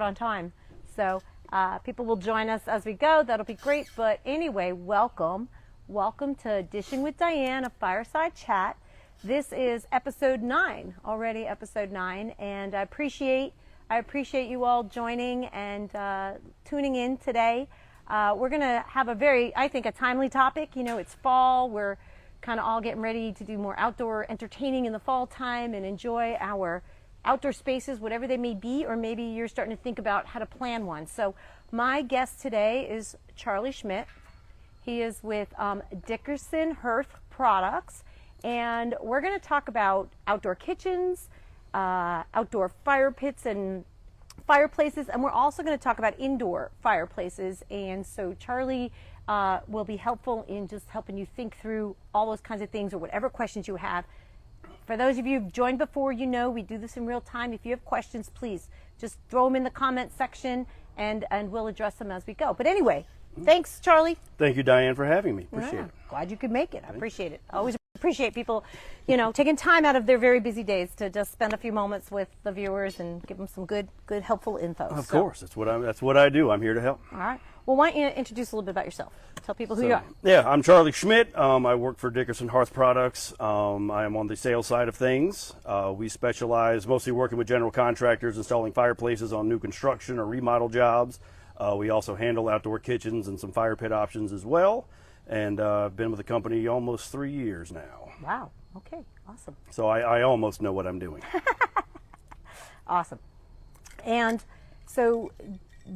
on time. So people will join us as we go. That'll be great. But anyway, welcome. Welcome to Dishing with Diane, a Fireside Chat. This is episode 9, already episode 9. And I appreciate you all joining and tuning in today. We're going to have I think, a timely topic. You know, it's fall. We're kind of all getting ready to do more outdoor entertaining in the fall time and enjoy our outdoor spaces, whatever they may be, or maybe you're starting to think about how to plan one. So my guest today is Charlie Schmidt. He is with Dickerson Hearth Products, and we're going to talk about outdoor kitchens, outdoor fire pits and fireplaces, and we're also going to talk about indoor fireplaces. And so Charlie will be helpful in just helping you think through all those kinds of things or whatever questions you have. For those of you who've joined before, you know we do this in real time. If you have questions, please just throw them in the comment section and we'll address them as we go. But anyway, thanks, Charlie. Thank you, Diane, for having me. Appreciate it. Glad you could make it. I appreciate it. I always appreciate people, you know, taking time out of their very busy days to just spend a few moments with the viewers and give them some good helpful info. Of course, that's what I do. I'm here to help. All right. Well, why don't you introduce a little bit about yourself? Tell people who you are. Yeah, I'm Charlie Schmidt. I work for Dickerson Hearth Products. I am on the sales side of things. We specialize mostly working with general contractors installing fireplaces on new construction or remodel jobs. We also handle outdoor kitchens and some fire pit options as well. And I've been with the company almost 3 years now. Wow. Okay. Awesome. So I almost know what I'm doing. Awesome. And so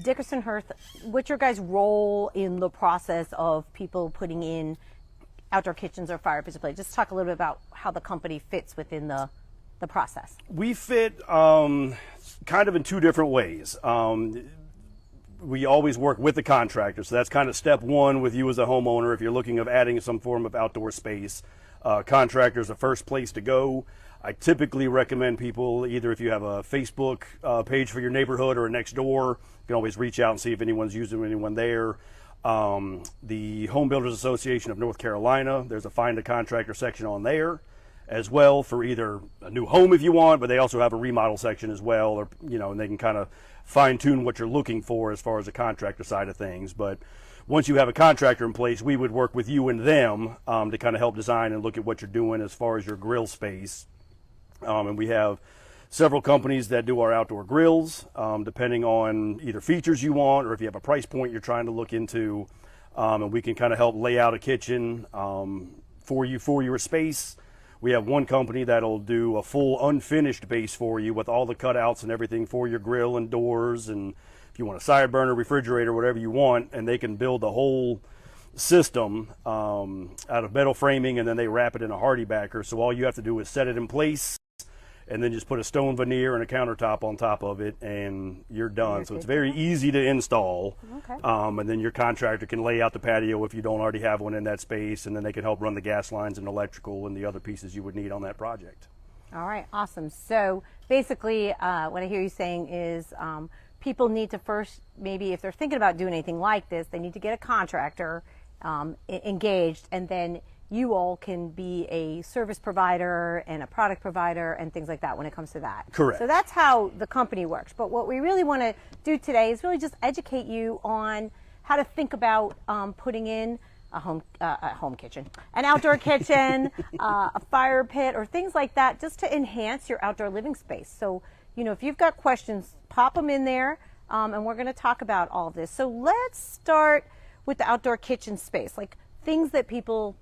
Dickerson Hearth, what's your guys' role in the process of people putting in outdoor kitchens or fire pits? Just talk a little bit about how the company fits within the process. We fit kind of in two different ways. We always work with the contractor, so that's kind of step one with you as a homeowner. If you're looking at adding some form of outdoor space, contractor is the first place to go. I typically recommend people, either if you have a Facebook page for your neighborhood or a next door, you can always reach out and see if anyone's using anyone there. The Home Builders Association of North Carolina, there's a find a contractor section on there as well for either a new home if you want, but they also have a remodel section as well, or and they can kind of fine tune what you're looking for as far as the contractor side of things. But once you have a contractor in place, we would work with you and them to kind of help design and look at what you're doing as far as your grill space. And we have several companies that do our outdoor grills, depending on either features you want or if you have a price point you're trying to look into. And we can kind of help lay out a kitchen for your space. We have one company that'll do a full unfinished base for you with all the cutouts and everything for your grill and doors, and if you want a side burner, refrigerator, whatever you want, and they can build the whole system out of metal framing, and then they wrap it in a hardy backer. So all you have to do is set it in place and then just put a stone veneer and a countertop on top of it, and you're done. So it's very easy to install. Okay. And then your contractor can lay out the patio if you don't already have one in that space, and then they can help run the gas lines and electrical and the other pieces you would need on that project. All right, awesome. So basically what I hear you saying is people need to first, maybe if they're thinking about doing anything like this, they need to get a contractor engaged, and then you all can be a service provider and a product provider and things like that when it comes to that. Correct. So that's how the company works. But what we really want to do today is really just educate you on how to think about putting in a home kitchen, an outdoor kitchen, a fire pit, or things like that, just to enhance your outdoor living space. So, if you've got questions, pop them in there, and we're going to talk about all of this. So let's start with the outdoor kitchen space, like things that people,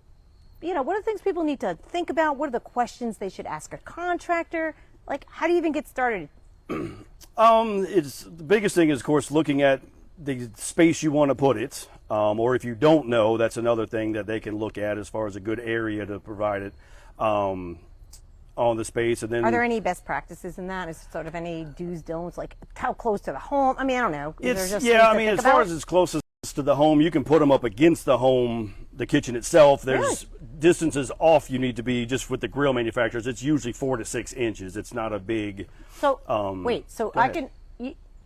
what are the things people need to think about? What are the questions they should ask a contractor? Like, how do you even get started? It's the biggest thing is, of course, looking at the space you want to put it, or if you don't know, that's another thing that they can look at as far as a good area to provide it on the space. And then, are there any best practices in that? Is sort of any do's, don'ts, like how close to the home? I mean, I don't know. As far as closest to the home, you can put them up against the home, the kitchen itself. There's distances off you need to be, just with the grill manufacturers. It's usually 4 to 6 inches. It's not a big. So wait, so I can.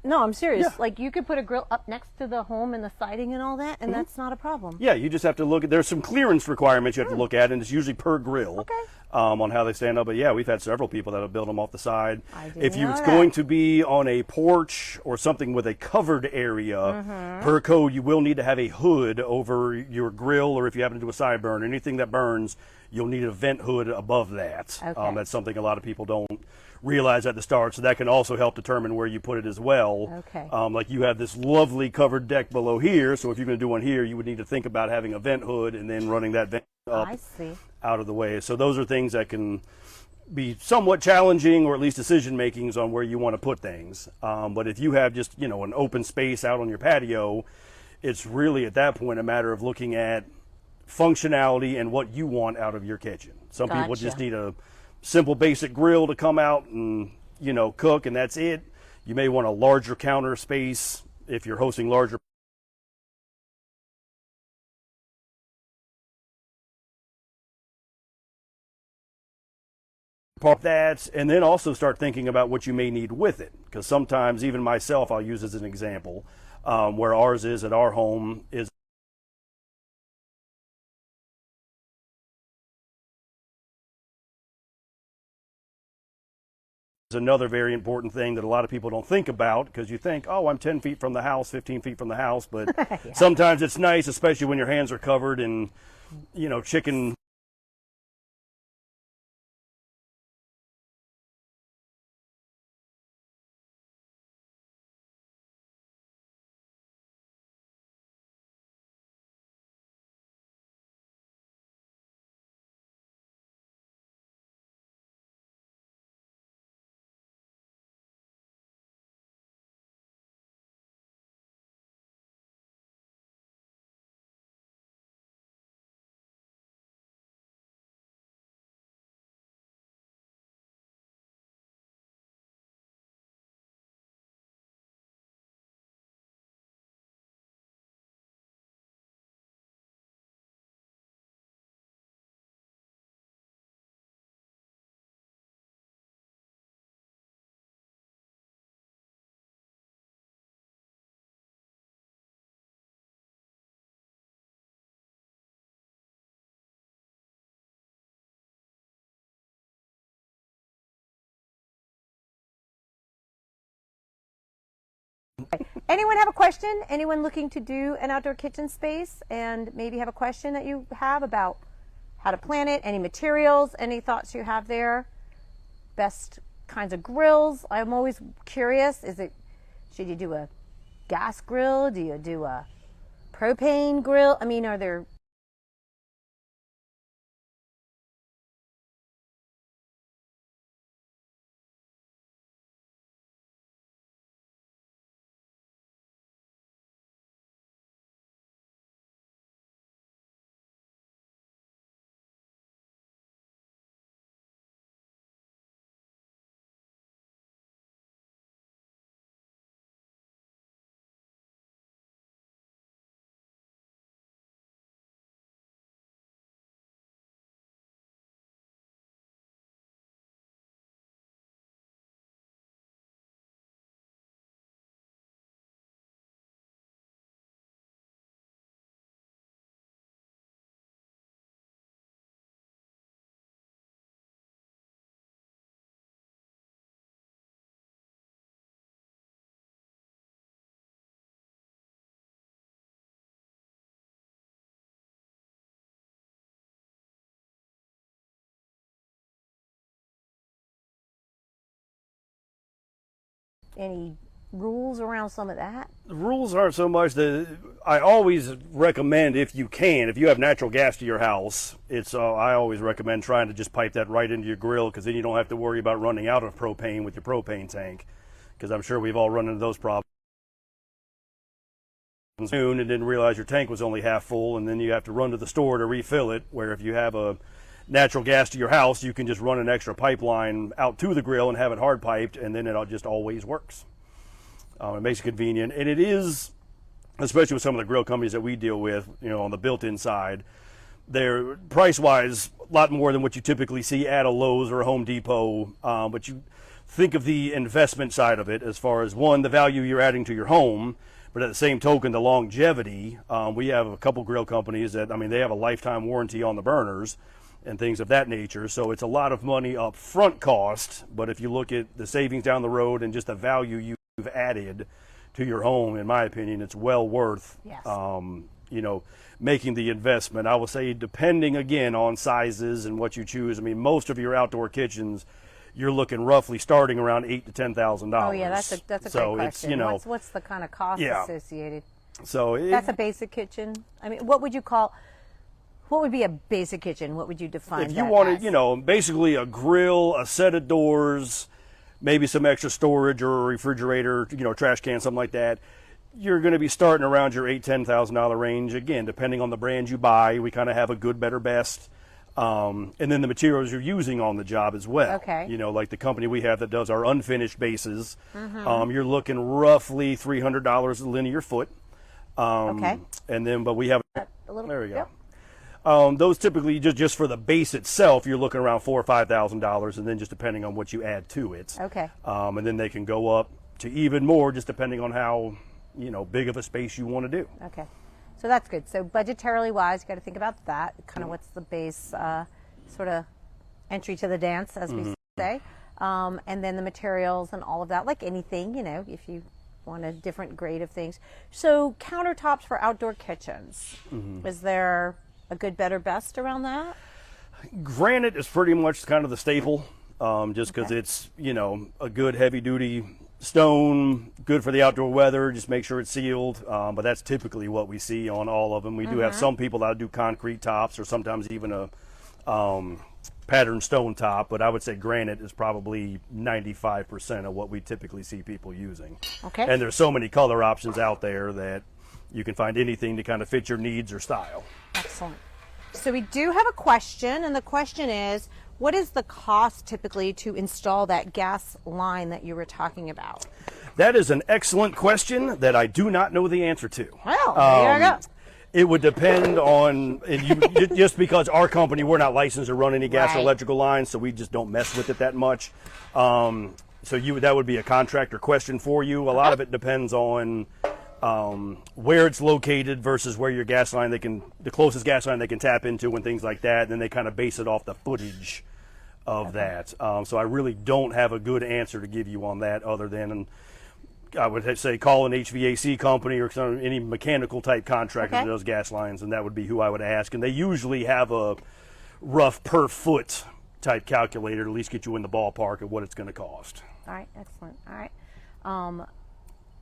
No, I'm serious. Yeah. Like, you could put a grill up next to the home and the siding and all that, and that's not a problem. Yeah, you just have to look at, there's some clearance requirements you have to look at, and it's usually per grill. Okay. On how they stand up. But yeah, we've had several people that have built them off the side. If know it's that. going to be on a porch or something with a covered area, per code, you will need to have a hood over your grill, or if you happen to do a side burn, anything that burns, you'll need a vent hood above that. Okay. That's something a lot of people don't realize at the start, so that can also help determine where you put it as well. Okay. Like you have this lovely covered deck below here, so if you're going to do one here, you would need to think about having a vent hood and then running that vent up I see. out of the way. So those are things that can be somewhat challenging, or at least decision makings on where you want to put things. But if you have just, an open space out on your patio, it's really at that point a matter of looking at functionality and what you want out of your kitchen. Some people just Gotcha. need a simple basic grill to come out and, cook, and that's it. You may want a larger counter space if you're hosting larger that, and then also start thinking about what you may need with it, because sometimes, even myself, I'll use as an example, where ours is at our home is another very important thing that a lot of people don't think about, because you think, oh, I'm 10 feet from the house, 15 feet from the house, but sometimes it's nice, especially when your hands are covered in, chicken. Anyone have a question? Anyone looking to do an outdoor kitchen space and maybe have a question that you have about how to plan it, any materials, any thoughts you have there? Best kinds of grills. I'm always curious. Should you do a gas grill? Do you do a propane grill? I mean, are there any rules around some of that? The rules aren't so much that I always recommend, if you have natural gas to your house, I always recommend trying to just pipe that right into your grill, because then you don't have to worry about running out of propane with your propane tank, because I'm sure we've all run into those problems soon and didn't realize your tank was only half full, and then you have to run to the store to refill it, where if you have a natural gas to your house, you can just run an extra pipeline out to the grill and have it hard piped, and then it just always works. It makes it convenient, and it is, especially with some of the grill companies that we deal with, on the built-in side, they're price-wise a lot more than what you typically see at a Lowe's or a Home Depot. But think of the investment side of it as far as, one, the value you're adding to your home, but at the same token, the longevity. We have a couple grill companies that, I mean, they have a lifetime warranty on the burners and things of that nature. So it's a lot of money up front cost, but if you look at the savings down the road and just the value you've added to your home, in my opinion, it's well worth, Yes. you know, making the investment. I will say, depending again on sizes and what you choose. I mean, most of your outdoor kitchens, you're looking roughly starting around $8,000 to $10,000. Oh yeah, that's a great question. It's, you know, what's the kind of cost Yeah. associated? so That's a basic kitchen. I mean, what would be a basic kitchen? What would you define? if you wanted, you know, basically a grill, a set of doors, maybe some extra storage or a refrigerator, you know, trash can, something like that, you're going to be starting around your $8,000-$10,000 range. Again, depending on the brand you buy, we kind of have a good, better, best. And then the materials you're using on the job as well. Okay. You know, like the company we have that does our unfinished bases, you're looking roughly $300 a linear foot. Okay. And then, but we have, a little. there we go. Yep. Those typically, just for the base itself, you're looking around $4,000 or $5,000, and then just depending on what you add to it. Okay. And then they can go up to even more, just depending on how, you know, big of a space you want to do. Okay. So that's good. So budgetarily wise, you got to think about that. Kind of what's the base sort of entry to the dance, as we say. And then the materials and all of that, like anything, you know, if you want a different grade of things. So countertops for outdoor kitchens. Is there a good, better, best around that? Granite is pretty much kind of the staple, just because Okay. it's, you know, a good heavy duty stone, good for the outdoor weather, just make sure it's sealed. But that's typically what we see on all of them. We do have some people that do concrete tops or sometimes even a patterned stone top, but I would say granite is probably 95% of what we typically see people using. Okay. And there's so many color options out there that you can find anything to kind of fit your needs or style. Excellent. So we do have a question, and the question is, what is the cost typically to install that gas line that you were talking about? That is an excellent question that I do not know the answer to. Well, there you go. It would depend on, and you, just because our company, we're not licensed to run any gas or Right. electrical lines, so we just don't mess with it that much. So that would be a contractor question for you. A lot of it depends on where it's located versus where your gas line the closest gas line they can tap into and things like that. And then they kind of base it off the footage of that. So I really don't have a good answer to give you on that, other than I would say call an HVAC company or any mechanical type contractor that does gas lines, and that would be who I would ask. And they usually have a rough per foot type calculator to at least get you in the ballpark of what it's going to cost. All right, excellent. All right.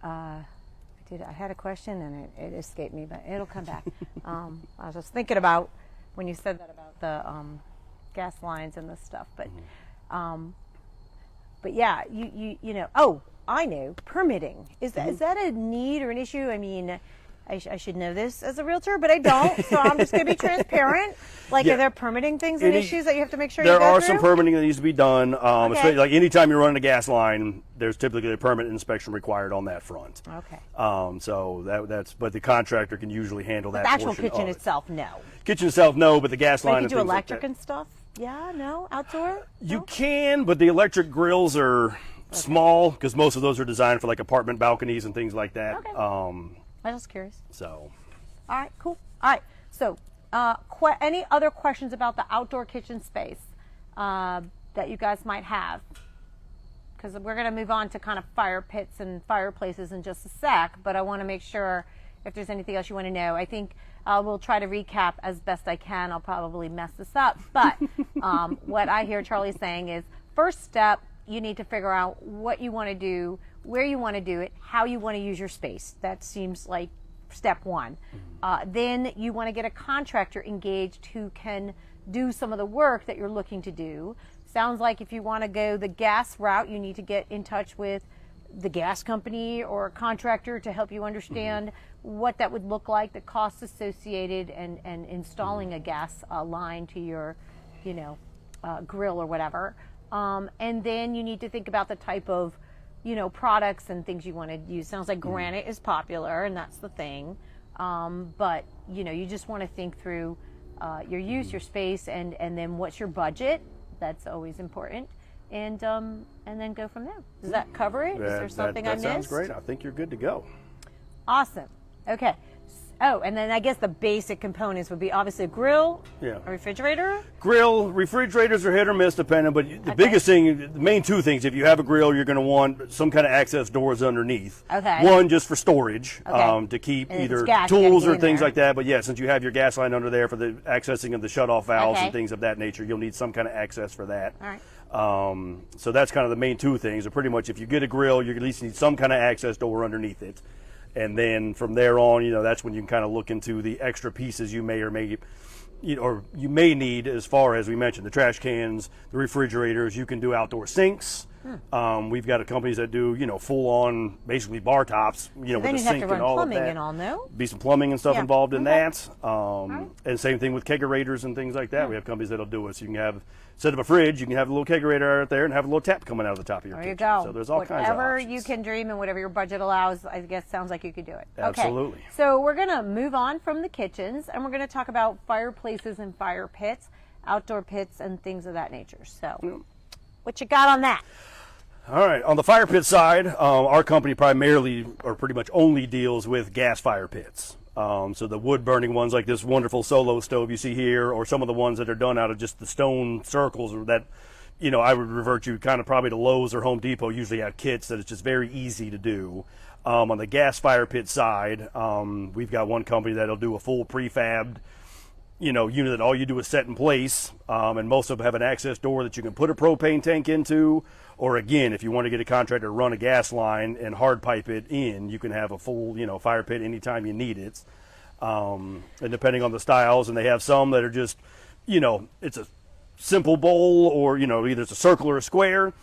I had a question and it escaped me, but it'll come back. I was just thinking about when you said that about the gas lines and this stuff, but yeah, you know. Oh, I know, permitting. Is that a need or an issue? I mean, I should know this as a realtor, but I don't, so I'm just going to be transparent. Like, Yeah. are there permitting things and issues that you have to make sure you There go are through? some permitting that needs to be done. Especially, like anytime you're running a gas line, there's typically a permit inspection required on that front. Okay. So that's, but the contractor can usually handle that The actual portion kitchen of it. itself, no. Kitchen itself, no, but the gas But line you and can do things like electric that. and stuff? Yeah, no? Outdoor? You No? can, but the electric grills are small because most of those are designed for like apartment balconies and things like that. Okay. I was just curious. So All right, cool. All right, so any other questions about the outdoor kitchen space that you guys might have? Because we're going to move on to kind of fire pits and fireplaces in just a sec, but I want to make sure if there's anything else you want to know. I think we'll try to recap as best I can. I'll probably mess this up, but what I hear Charlie saying is, first step, you need to figure out what you want to do, where you want to do it, how you want to use your space. That seems like step one. Then you want to get a contractor engaged who can do some of the work that you're looking to do. Sounds like if you want to go the gas route, you need to get in touch with the gas company or a contractor to help you understand what that would look like, the costs associated, and installing a gas line to your, grill or whatever. And then you need to think about the type of, products and things you want to use. Sounds like granite is popular, and that's the thing. But you just want to think through your use, your space, and then what's your budget. That's always important. and then go from there. Does that cover it? Is there something I missed? That sounds great. I think you're good to go. Awesome. Okay. Oh, and then I guess the basic components would be obviously a grill, a refrigerator. Grill, refrigerators are hit or miss depending, but the biggest thing, the main two things, if you have a grill, you're going to want some kind of access doors underneath. Okay. One just for storage, to keep And either gas, tools or in things there. like that. But yeah, since you have your gas line under there for the accessing of the shutoff valves and things of that nature, you'll need some kind of access for that. All right. So that's kind of the main two things. And pretty much if you get a grill, you at least need some kind of access door underneath it. And then from there on, that's when you can kind of look into the extra pieces you may or may, you may need, as far as we mentioned, the trash cans, the refrigerators. You can do outdoor sinks. We've got companies that do, full on, basically bar tops, with then a you have sink to run and all of plumbing that. and all, no? Be some plumbing and stuff involved in that. Right. And same thing with kegerators and things like that. We have companies that'll do it. So you can have, instead of a fridge, you can have a little kegerator out there and have a little tap coming out of the top of your kitchen. There you go. So there's all kinds of Whatever options. you can dream and whatever your budget allows, I guess sounds like you could do it. Absolutely. Okay. So we're going to move on from the kitchens, and we're going to talk about fireplaces and fire pits, outdoor pits, and things of that nature. So what you got on that? All right, on the fire pit side, our company primarily or pretty much only deals with gas fire pits. So the wood burning ones like this wonderful solo stove you see here, or some of the ones that are done out of just the stone circles, or that, I would revert you kind of probably to Lowe's or Home Depot, usually have kits that it's just very easy to do. On the gas fire pit side, we've got one company that'll do a full prefabbed unit that all you do is set in place, and most of them have an access door that you can put a propane tank into, or again, if you want to get a contractor to run a gas line and hard pipe it in, you can have a full, fire pit anytime you need it. And depending on the styles, and they have some that are just, it's a simple bowl, or, either it's a circle or a square,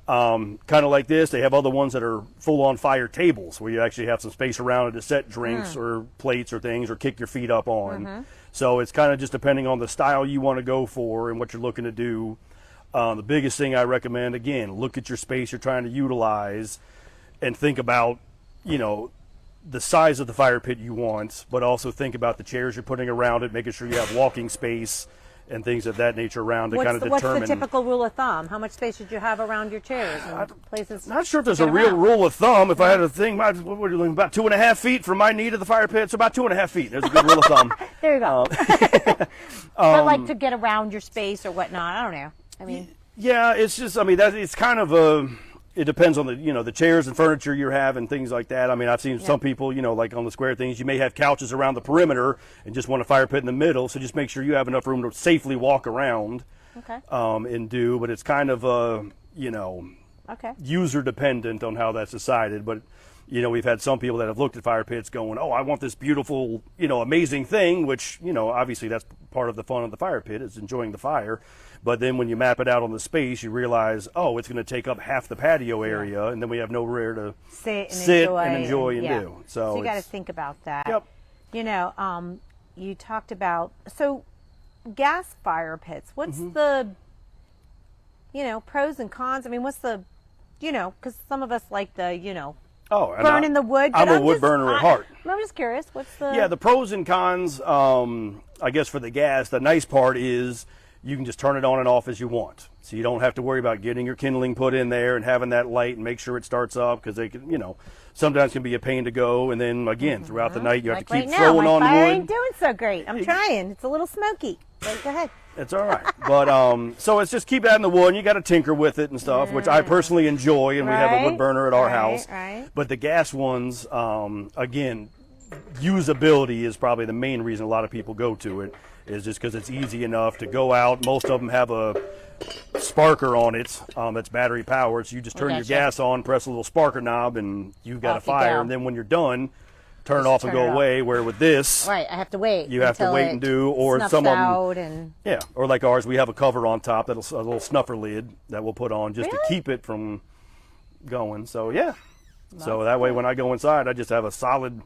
kind of like this. They have other ones that are full-on fire tables, where you actually have some space around it to set drinks or plates or things, or kick your feet up on. So it's kind of just depending on the style you want to go for and what you're looking to do. The biggest thing I recommend, again, look at your space you're trying to utilize and think about, the size of the fire pit you want, but also think about the chairs you're putting around it, making sure you have walking space and things of that nature around to kind of determine. What's the typical rule of thumb? How much space should you have around your chairs and places? Not sure if there's a real rule of thumb. If I had a thing, what are you looking, about 2.5 feet from my knee to the fire pit? So about 2.5 feet. There's a good rule of thumb. There you go. But like to get around your space or whatnot, I don't know. I mean, yeah, it's just, it's kind of it depends on the chairs and furniture you have and things like that. I've seen some people, like on the square things, you may have couches around the perimeter and just want a fire pit in the middle. So just make sure you have enough room to safely walk around. Okay. And do, but it's kind of user dependent on how that's decided. But we've had some people that have looked at fire pits going, oh, I want this beautiful, amazing thing, which, obviously that's part of the fun of the fire pit is enjoying the fire. But then when you map it out on the space, you realize, oh, it's going to take up half the patio area, and then we have nowhere to sit and enjoy and do. So you got to think about that. Yep. You talked about, so gas fire pits, what's the, pros and cons? What's the, because some of us like the, burning the wood. I'm a wood burner at heart. I'm just curious, what's the... Yeah, the pros and cons, I guess for the gas, the nice part is you can just turn it on and off as you want. So you don't have to worry about getting your kindling put in there and having that light and make sure it starts up, because they can, sometimes can be a pain to go. And then again, throughout the night, you have to keep throwing on wood. My fire ain't doing so great. I'm trying. It's a little smoky. But go ahead. It's all right. But so it's just keep adding the wood. You got to tinker with it and stuff, which I personally enjoy, and we have a wood burner at our house. Right. But the gas ones, again, usability is probably the main reason a lot of people go to it, is just because it's easy enough to go out. Most of them have a sparker on it that's battery powered, so you just turn your gas on, press a little sparker knob, and you've got a fire. And then when you're done, turn it off and go away. Where with this, right, I have to wait. You have to wait and do, or some of them, or like ours, we have a cover on top, a little snuffer lid that we'll put on just to keep it from going. So so that way when I go inside, I just have a solid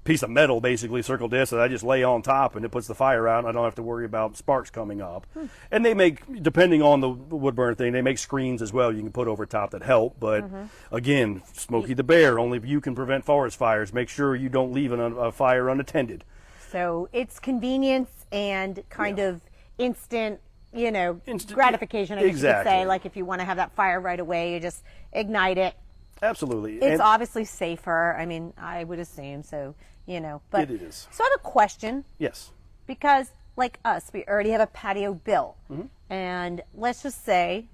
piece of metal, basically circle disc, that I just lay on top, and it puts the fire out. I don't have to worry about sparks coming up. And they make, depending on the wood burner thing, they make screens as well you can put over top that help. But again, Smokey the Bear, only you can prevent forest fires. Make sure you don't leave a fire unattended. So it's convenience and kind of instant gratification, I guess you could Exactly. say. Like if you want to have that fire right away, you just ignite it. Absolutely. It's obviously safer. I mean, I would assume so, But It is. So I have a question. Yes. Because like us, we already have a patio built. And let's just say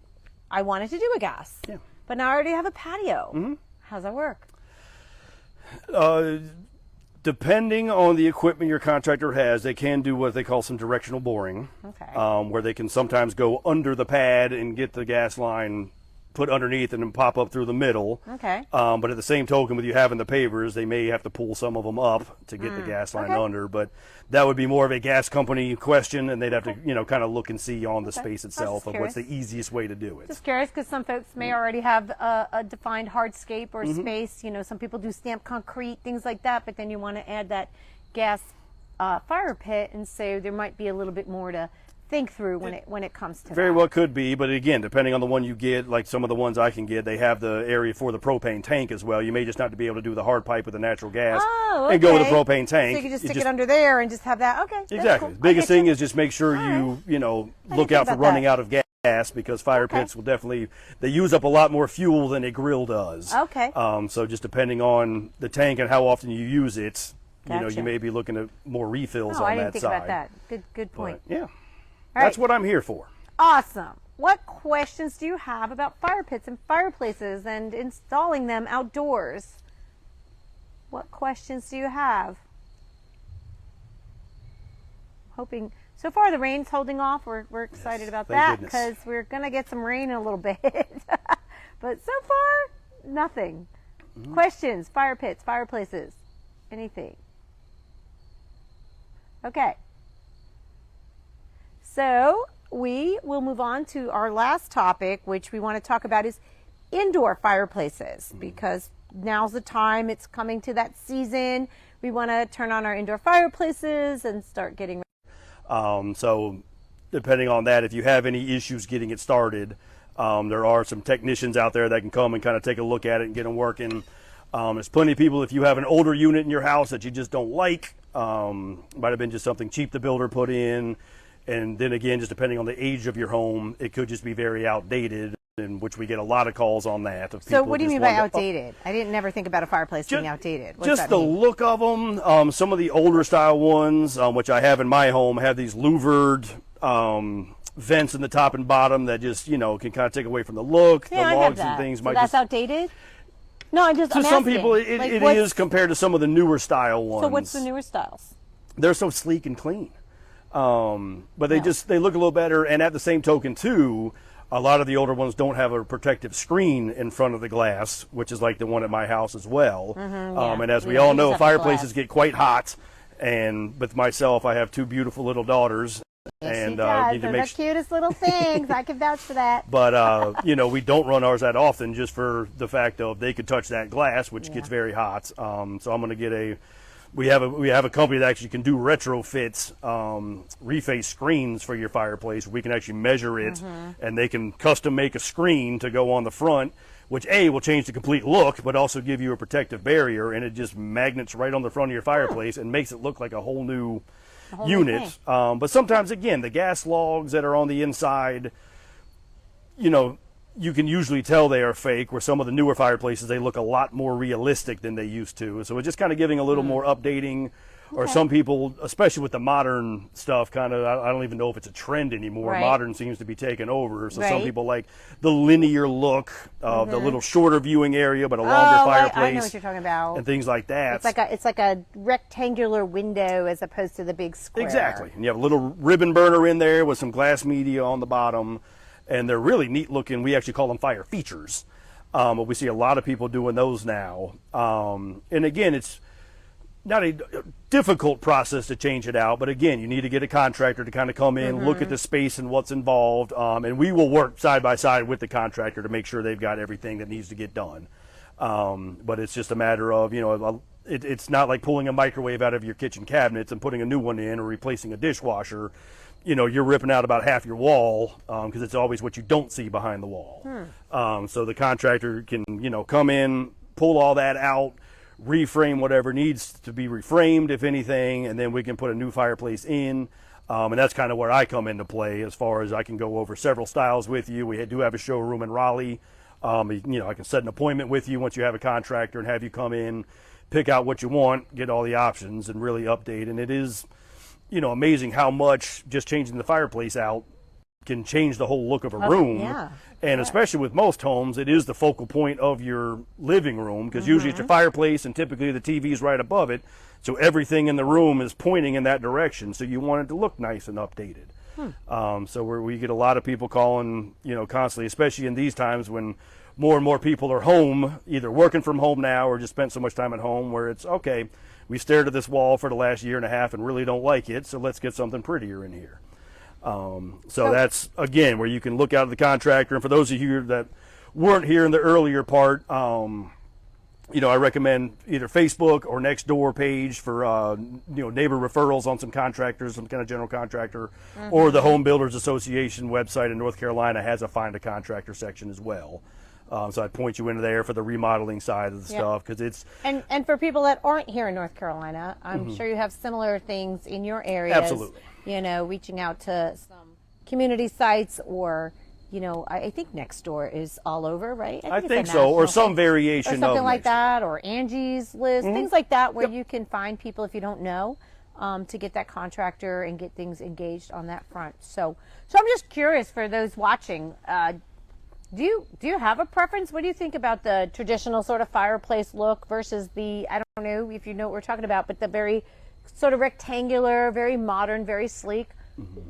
I wanted to do a gas. Yeah. But now I already have a patio. How's that work? Depending on the equipment your contractor has, they can do what they call some directional boring. Okay. Where they can sometimes go under the pad and get the gas line put underneath and then pop up through the middle. Okay. But at the same token, with you having the pavers, they may have to pull some of them up to get the gas line under. But that would be more of a gas company question, and they'd have to, kind of look and see on the space itself of what's the easiest way to do it. Just curious, because some folks may already have a defined hardscape or space. Some people do stamped concrete, things like that, but then you want to add that gas fire pit, and so there might be a little bit more to think through when it comes to Very that. well could be, but again, depending on the one you get, like some of the ones I can get, they have the area for the propane tank as well. You may just not be able to do the hard pipe with the natural gas and go with the propane tank. So you can just stick it under there and just have that. Okay. That's Exactly. cool. The biggest thing is just make sure look out for running out of gas, because fire pits will definitely, they use up a lot more fuel than a grill does. Okay. So just depending on the tank and how often you use it, Gotcha. you may be looking at more refills on I that didn't think side. about that. Good point. But, yeah. All That's right. what I'm here for. Awesome. What questions do you have about fire pits and fireplaces and installing them outdoors? What questions do you have? Hoping so far the rain's holding off. We're excited about thank that goodness. because we're gonna get some rain in a little bit. But so far, nothing. Questions, fire pits, fireplaces, anything. Okay. So we will move on to our last topic, which we want to talk about is indoor fireplaces, because now's the time. It's coming to that season. We want to turn on our indoor fireplaces and start getting. So depending on that, if you have any issues getting it started, there are some technicians out there that can come and kind of take a look at it and get them working. There's plenty of people, if you have an older unit in your house that you just don't like, might have been just something cheap the builder put in. And then again, just depending on the age of your home, it could just be very outdated, in which we get a lot of calls on that. So what do you mean by outdated? I didn't never think about a fireplace being outdated. What does Just that the mean? look of them. Some of the older style ones, which I have in my home, have these louvered vents in the top and bottom that just, can kind of take away from the look. Yeah, the I have logs that. and things So might that's just... outdated? No, I'm To some people, it is compared to some of the newer style ones. So what's the newer styles? They're so sleek and clean. But they look a little better, and at the same token too, a lot of the older ones don't have a protective screen in front of the glass, which is like the one at my house as well. And as we all know, fireplaces get quite hot, and with myself, I have two beautiful little daughters. Yes, and she does. need to They're make the cutest little things. I can vouch for that. But we don't run ours that often, just for the fact of they could touch that glass, which gets very hot. So I'm going to get we have a company that actually can do retrofits, reface screens for your fireplace. We can actually measure it, and they can custom make a screen to go on the front, which will change the complete look, but also give you a protective barrier, and it just magnets right on the front of your fireplace and makes it look like a whole new unit. But sometimes, again, the gas logs that are on the inside, you can usually tell they are fake, where some of the newer fireplaces, they look a lot more realistic than they used to. So it's just kind of giving a little more updating, or some people, especially with the modern stuff, kind of, I don't even know if it's a trend anymore. Right. Modern seems to be taking over. So some Right. people like the linear look of the little shorter viewing area, but a longer fireplace. I know what you're talking about. And things like that. It's like a rectangular window as opposed to the big square. Exactly. And you have a little ribbon burner in there with some glass media on the bottom. And they're really neat looking. We actually call them fire features. But we see a lot of people doing those now. And again, it's not a difficult process to change it out. But again, you need to get a contractor to kind of come in, look at the space and what's involved. And we will work side by side with the contractor to make sure they've got everything that needs to get done. But it's just a matter of, it's not like pulling a microwave out of your kitchen cabinets and putting a new one in, or replacing a dishwasher. You're ripping out about half your wall, because it's always what you don't see behind the wall. So the contractor can, come in, pull all that out, reframe whatever needs to be reframed, if anything, and then we can put a new fireplace in. And that's kind of where I come into play as far as I can go over several styles with you. We do have a showroom in Raleigh. I can set an appointment with you once you have a contractor and have you come in, pick out what you want, get all the options, and really update. And it is, amazing how much just changing the fireplace out can change the whole look of a room. Yeah. And especially with most homes, it is the focal point of your living room, because usually it's your fireplace and typically the TV is right above it. So everything in the room is pointing in that direction. So you want it to look nice and updated. So we get a lot of people calling, constantly, especially in these times when more and more people are home, either working from home now or just spent so much time at home, where it's, okay, we stared at this wall for the last year and a half and really don't like it, so let's get something prettier in here. So that's, again, where you can look out at the contractor. And for those of you that weren't here in the earlier part, I recommend either Facebook or Nextdoor page for, neighbor referrals on some contractors, some kind of general contractor, or the Home Builders Association website in North Carolina has a Find a Contractor section as well. So I'd point you into there for the remodeling side of the stuff, because it's... And for people that aren't here in North Carolina, I'm sure you have similar things in your areas. Absolutely. Reaching out to some community sites, or, I think Nextdoor is all over, right? I think so, or some variation of something like that, or Angie's List, things like that, where you can find people if you don't know, to get that contractor and get things engaged on that front. So I'm just curious, for those watching, do you have a preference? What do you think about the traditional sort of fireplace look versus the, I don't know if you know what we're talking about, but the very sort of rectangular, very modern, very sleek?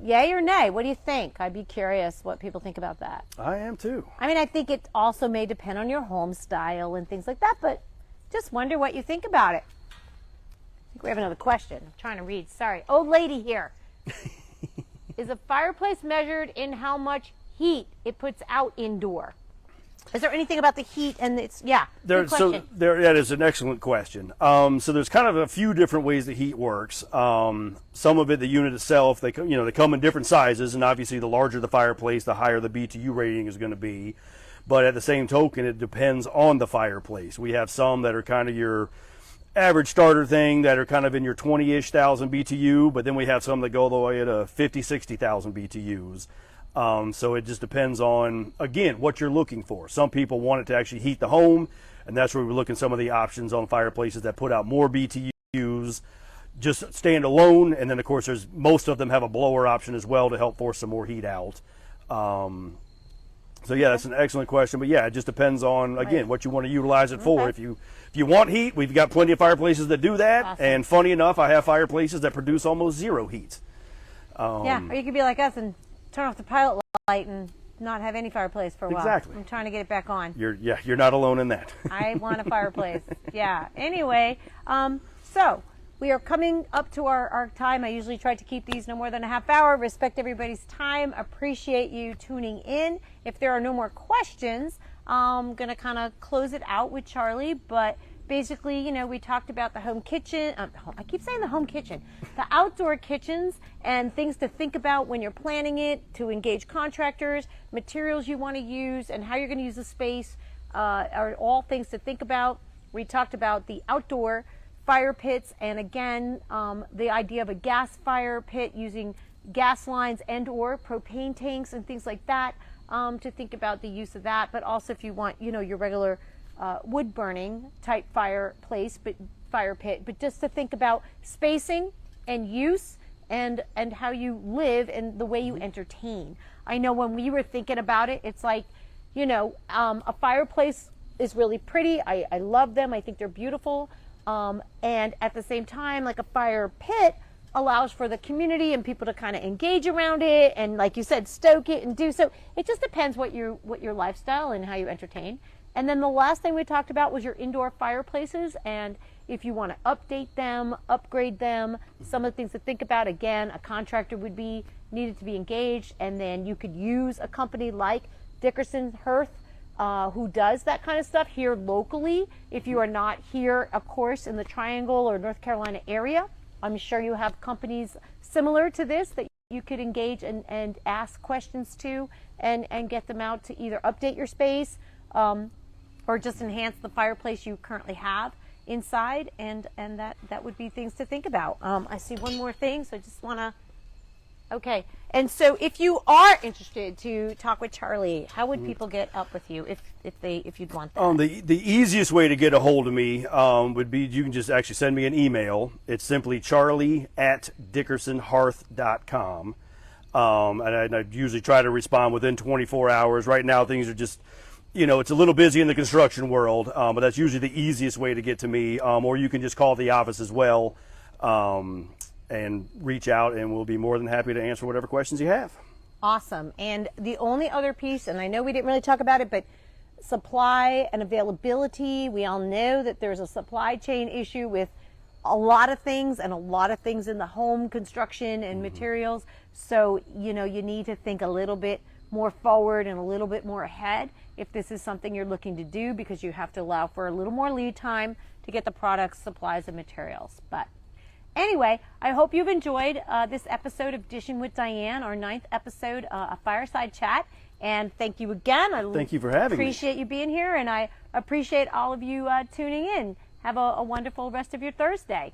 Yay or nay? What do you think? I'd be curious what people think about that. I am too. I mean, I think it also may depend on your home style and things like that, but just wonder what you think about it. I think we have another question. I'm trying to read. Sorry. Old lady here. Is a fireplace measured in how much heat it puts out indoor? Is there anything about the heat? And it's, good question. That is an excellent question. So there's kind of a few different ways the heat works. Some of it, the unit itself, they come in different sizes, and obviously the larger the fireplace, the higher the BTU rating is going to be. But at the same token, it depends on the fireplace. We have some that are kind of your average starter thing that are kind of in your 20-ish thousand BTU, but then we have some that go all the way to 50, 60,000 BTUs. So it just depends on, again, what you're looking for. Some people want it to actually heat the home, and that's where we look at some of the options on fireplaces that put out more BTUs, just stand alone. And then, of course, most of them have a blower option as well to help force some more heat out. So yeah, that's an excellent question. But yeah, it just depends on, again, what you want to utilize it for. If you want heat, we've got plenty of fireplaces that do that. Awesome. And funny enough, I have fireplaces that produce almost zero heat. Or you could be like us and turn off the pilot light and not have any fireplace for a while. Exactly. I'm trying to get it back on. You're not alone in that. I want a fireplace. Anyway, so we are coming up to our time. I usually try to keep these no more than a half hour. Respect everybody's time. Appreciate you tuning in. If there are no more questions, I'm going to kind of close it out with Charlie, but basically, we talked about the home kitchen. I keep saying the home kitchen. The outdoor kitchens and things to think about when you're planning it, to engage contractors, materials you want to use, and how you're going to use the space are all things to think about. We talked about the outdoor fire pits, and again, the idea of a gas fire pit using gas lines and or propane tanks and things like that, to think about the use of that. But also if you want, your regular wood burning type fireplace, but fire pit, but just to think about spacing and use and how you live and the way you entertain. I know when we were thinking about it, it's like, a fireplace is really pretty. I love them. I think they're beautiful. And at the same time, like a fire pit allows for the community and people to kind of engage around it and, like you said, stoke it and do so. It just depends what your lifestyle and how you entertain. And then the last thing we talked about was your indoor fireplaces, and if you want to update them, upgrade them, some of the things to think about. Again, a contractor would be needed to be engaged, and then you could use a company like Dickerson Hearth, who does that kind of stuff here locally. If you are not here, of course, in the Triangle or North Carolina area, I'm sure you have companies similar to this that you could engage and ask questions to and get them out to either update your space, or just enhance the fireplace you currently have inside, and that would be things to think about. I see one more thing, so I just want to Okay. And so if you are interested to talk with Charlie, how would people get up with you if you'd want that? The easiest way to get a hold of me would be you can just actually send me an email. It's simply charlie@dickersonhearth.com. And I usually try to respond within 24 hours. Right now things are just, it's a little busy in the construction world, but that's usually the easiest way to get to me. Or you can just call the office as well. And reach out, and we'll be more than happy to answer whatever questions you have. Awesome. And the only other piece, and I know we didn't really talk about it, but supply and availability. We all know that there's a supply chain issue with a lot of things and a lot of things in the home construction and materials. So, you need to think a little bit more forward and a little bit more ahead if this is something you're looking to do, because you have to allow for a little more lead time to get the products, supplies, and materials. But anyway, I hope you've enjoyed this episode of Dishing with Diane, our 9th episode, a Fireside Chat. And thank you again. Thank you for having me. Appreciate you being here, and I appreciate all of you tuning in. Have a wonderful rest of your Thursday.